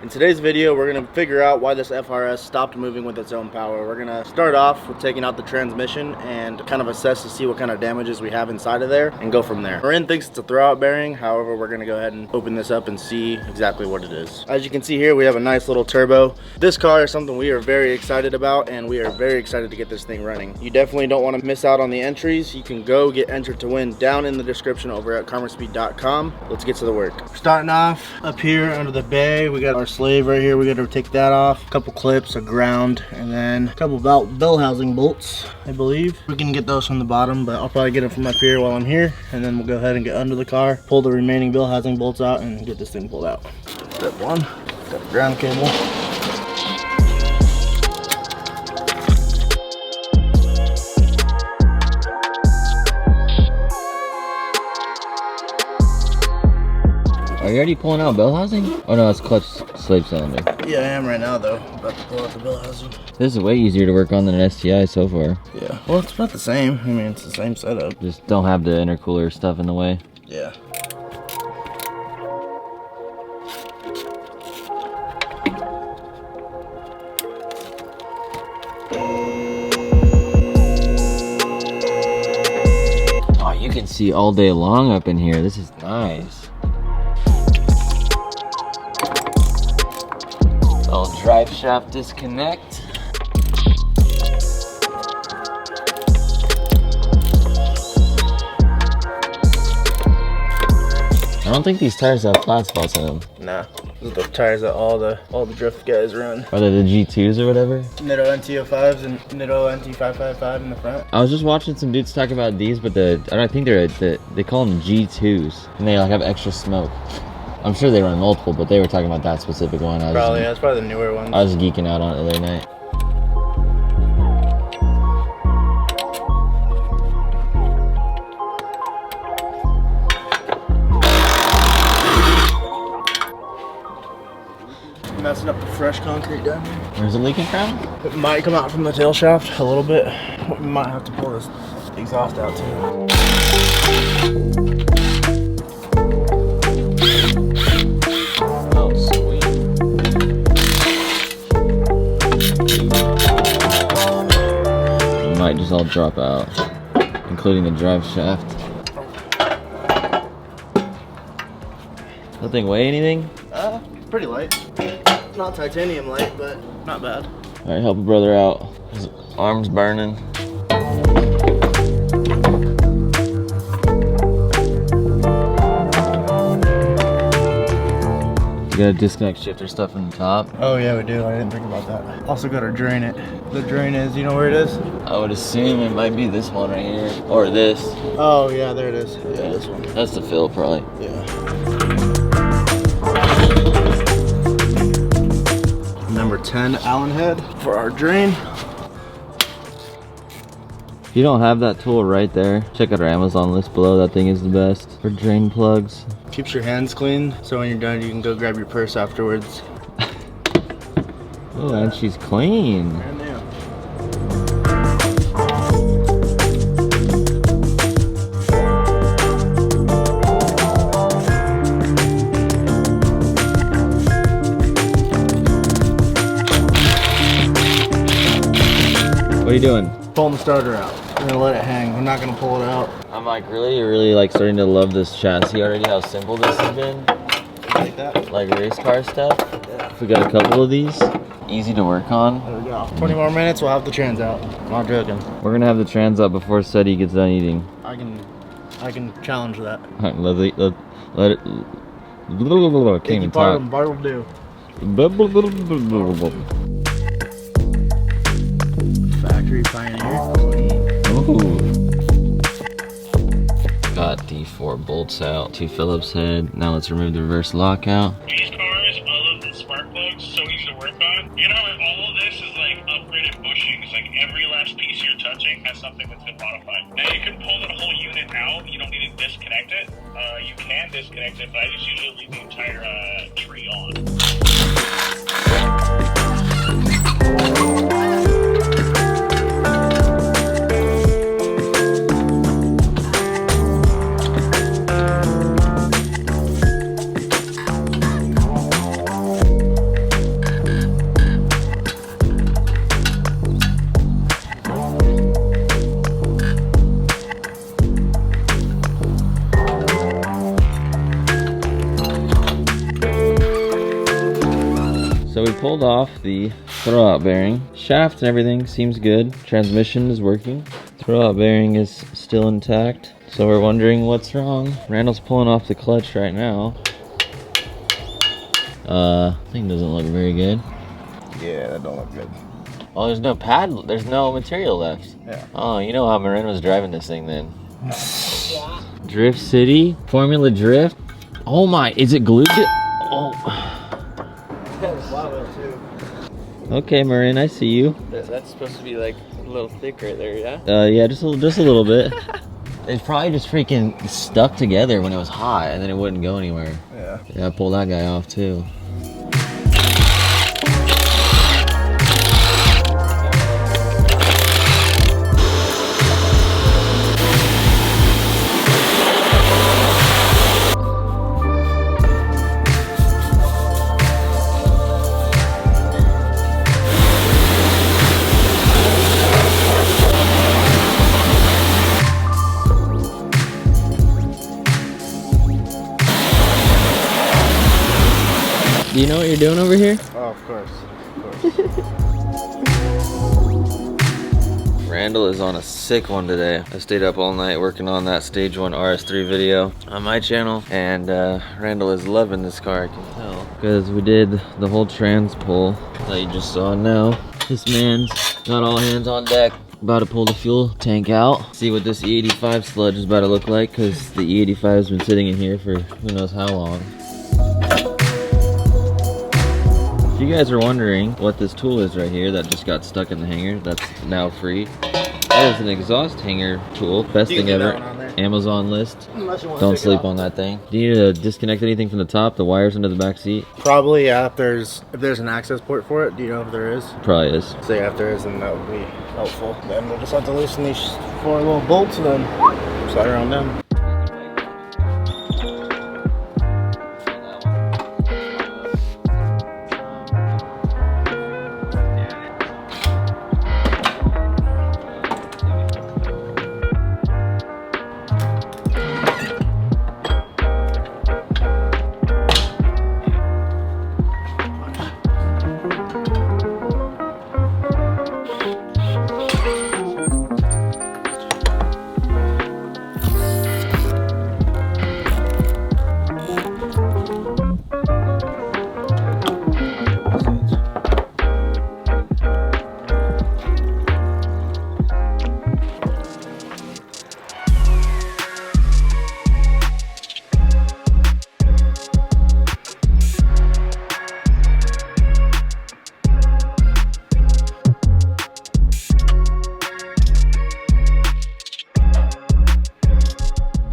In today's video, we're going to figure out why this FRS stopped moving with its own power. We're going to start off with taking out the transmission and kind of assess to see what kind of damages we have inside of there and go from there. Marin thinks it's a throwout bearing. However, we're going to go ahead and open this up and see exactly what it is. As you can see here, we have a nice little turbo. This car is something we are very excited about, and we are very excited to get this thing running. You definitely don't want to miss out on the entries. You can go get entered to win down in the description over at karmaspeed.com. Let's get to the work. Starting off up here under the bay, we got our slave right here. We got to take that off, a couple clips, a ground, and then a couple bell housing bolts. I believe we can get those from the bottom, but I'll probably get them from up here while I'm here, and then we'll go ahead and get under the car, pull the remaining bell housing bolts out, and get this thing pulled out. Step one, got the ground cable. Are you already pulling out bell housing? Oh no, it's clutch slave cylinder. Yeah, I am right now though. About to pull out the bell housing. This is way easier to work on than an STI so far. Yeah, well, it's about the same. I mean, it's the same setup. Just don't have the intercooler stuff in the way. Yeah. Oh, you can see all day long up in here. This is nice. Little drive shaft disconnect. I don't think these tires have flat spots on them. Nah, those are the tires that all the drift guys run. Are they the G2s or whatever? Nitto NT05s and Nitto NT555 in the front. I was just watching some dudes talk about these, but I think they call them G2s, and they like have extra smoke. I'm sure they run multiple, but they were talking about that specific one. Probably, that's probably the newer one. I was geeking out on it the other night. Messing up the fresh concrete down here. Where's it leaking from? It might come out from the tail shaft a little bit. We might have to pull this exhaust out too. Oh, sweet. It might just all drop out, including the drive shaft. That thing weigh anything? Pretty light. Not titanium light, but not bad. All right, help a brother out. His arm's burning. You gotta disconnect shifter stuff from the top. Oh yeah, we do. I didn't think about that. Also gotta drain it. The drain is, you know where it is? I would assume it might be this one right here, or this. Oh yeah, there it is. Yeah, this one. That's the fill, probably. Yeah. Number 10 Allen head for our drain. If you don't have that tool right there, check out our Amazon list below. That thing is the best for drain plugs. Keeps your hands clean, so when you're done, you can go grab your purse afterwards. Oh, and she's clean. Brand new. What are you doing? Pulling the starter out. We're gonna let it hang. We're not gonna pull it out. I'm like really like starting to love this chassis already, how simple this has been. Like that? Like race car stuff. Yeah. We got a couple of these. Easy to work on. There we go. 20 more minutes, we'll have the trans out. Not joking. We're gonna have the trans up before Seti gets done eating. I can challenge that. Alright, let it can't even talk. Bart will do. Factory Pioneer. Ooh. Got the 4 bolts out, 2 Phillips head. Now let's remove the reverse lockout. These cars, all of the spark plugs, so easy to work on. You know, all of this is like upgraded bushings. Like every last piece you're touching has something that's been modified. Now you can pull the whole unit out. You don't need to disconnect it. You can disconnect it, but I just usually leave the entire tree on. So we pulled off the throwout bearing. Shaft and everything seems good. Transmission is working. Throwout bearing is still intact. So we're wondering what's wrong. Randall's pulling off the clutch right now. Thing doesn't look very good. Yeah, that don't look good. Oh, there's no pad, there's no material left. Yeah. Oh, you know how Marin was driving this thing then. Drift City, Formula Drift. Oh my, is it glued to? Oh. Okay, Marin, I see you. That's supposed to be like a little thick right there, yeah? Yeah, just a little bit. It's probably just freaking stuck together when it was hot and then it wouldn't go anywhere. Yeah. Yeah, I pulled that guy off too. Do you know what you're doing over here? Oh, of course. Randall is on a sick one today. I stayed up all night working on that Stage 1 RS3 video on my channel, and Randall is loving this car, I can tell. Because we did the whole trans pull that you just saw now. This man's got all hands on deck. About to pull the fuel tank out. See what this E85 sludge is about to look like, because the E85 has been sitting in here for who knows how long. If you guys are wondering what this tool is right here that just got stuck in the hanger, that's now free. That is an exhaust hanger tool. Best thing ever. Amazon list. Don't sleep on that thing. Do you need to disconnect anything from the top, the wires under the back seat? Probably, yeah, if there's an access port for it. Do you know if there is? Probably is. So yeah, if there is, then that would be helpful. Then we'll just have to loosen these 4 little bolts and then slide around them.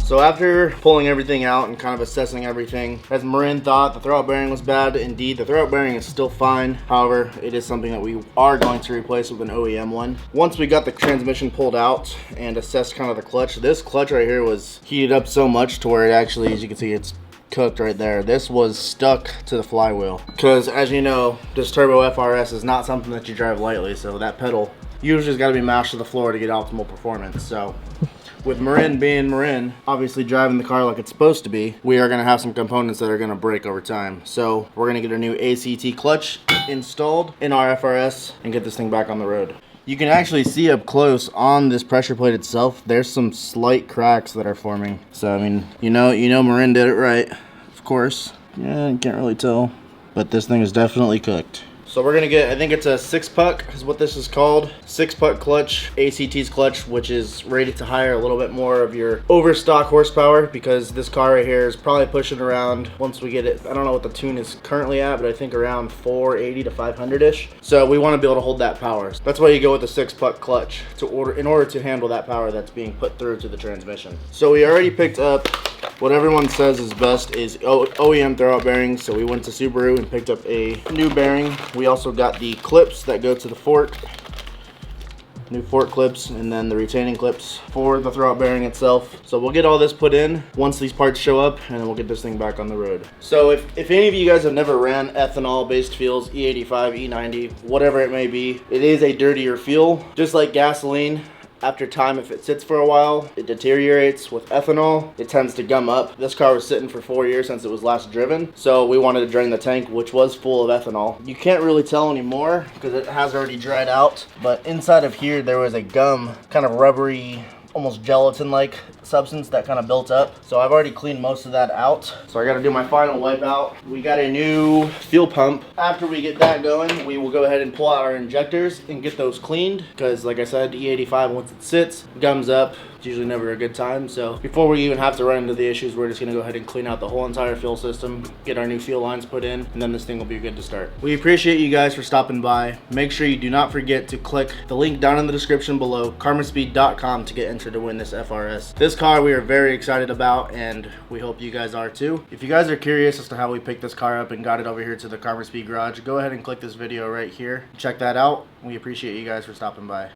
So after pulling everything out and kind of assessing everything, as Marin thought, the throwout bearing was bad. Indeed, the throwout bearing is still fine. However, it is something that we are going to replace with an OEM one. Once we got the transmission pulled out and assessed kind of the clutch, this clutch right here was heated up so much to where it actually, as you can see, it's cooked right there. This was stuck to the flywheel. Because as you know, this turbo FRS is not something that you drive lightly, so that pedal usually has got to be mashed to the floor to get optimal performance. So with Marin being Marin, obviously driving the car like it's supposed to be, we are going to have some components that are going to break over time. So we're going to get a new ACT clutch installed in our FRS and get this thing back on the road. You can actually see up close on this pressure plate itself, there's some slight cracks that are forming. So I mean, you know Marin did it right, of course. Yeah, you can't really tell, but this thing is definitely cooked. So we're gonna get, I think it's a 6-puck is what this is called. 6-puck clutch, ACT's clutch, which is rated to hire a little bit more of your overstock horsepower, because this car right here is probably pushing around, once we get it, I don't know what the tune is currently at, but I think around 480 to 500-ish. So we wanna be able to hold that power. That's why you go with the 6-puck clutch, in order to handle that power that's being put through to the transmission. So we already picked up what everyone says is best is OEM throwout bearings. So we went to Subaru and picked up a new bearing. We also got the clips that go to the fork, new fork clips, and then the retaining clips for the throwout bearing itself. So we'll get all this put in once these parts show up, and then we'll get this thing back on the road. So if any of you guys have never ran ethanol based fuels, E85, E90, whatever it may be, it is a dirtier fuel. Just like gasoline, After time, if it sits for a while, it deteriorates. With ethanol, it tends to gum up. This car was sitting for 4 years since it was last driven, so we wanted to drain the tank, which was full of ethanol. You can't really tell anymore because it has already dried out, but inside of here there was a gum, kind of rubbery, almost gelatin-like substance that kind of built up. So I've already cleaned most of that out. So I got to do my final wipe out. We got a new fuel pump. After we get that going, we will go ahead and pull out our injectors and get those cleaned, because like I said, E85, once it sits, gums up. It's usually never a good time. So before we even have to run into the issues, we're just going to go ahead and clean out the whole entire fuel system, get our new fuel lines put in, and then this thing will be good to start. We appreciate you guys for stopping by. Make sure you do not forget to click the link down in the description below, karmaspeed.com, to get entered to win this FRS. This car we are very excited about, and we hope you guys are too. If you guys are curious as to how we picked this car up and got it over here to the Karma Speed garage, go ahead and click this video right here. Check that out. We appreciate you guys for stopping by.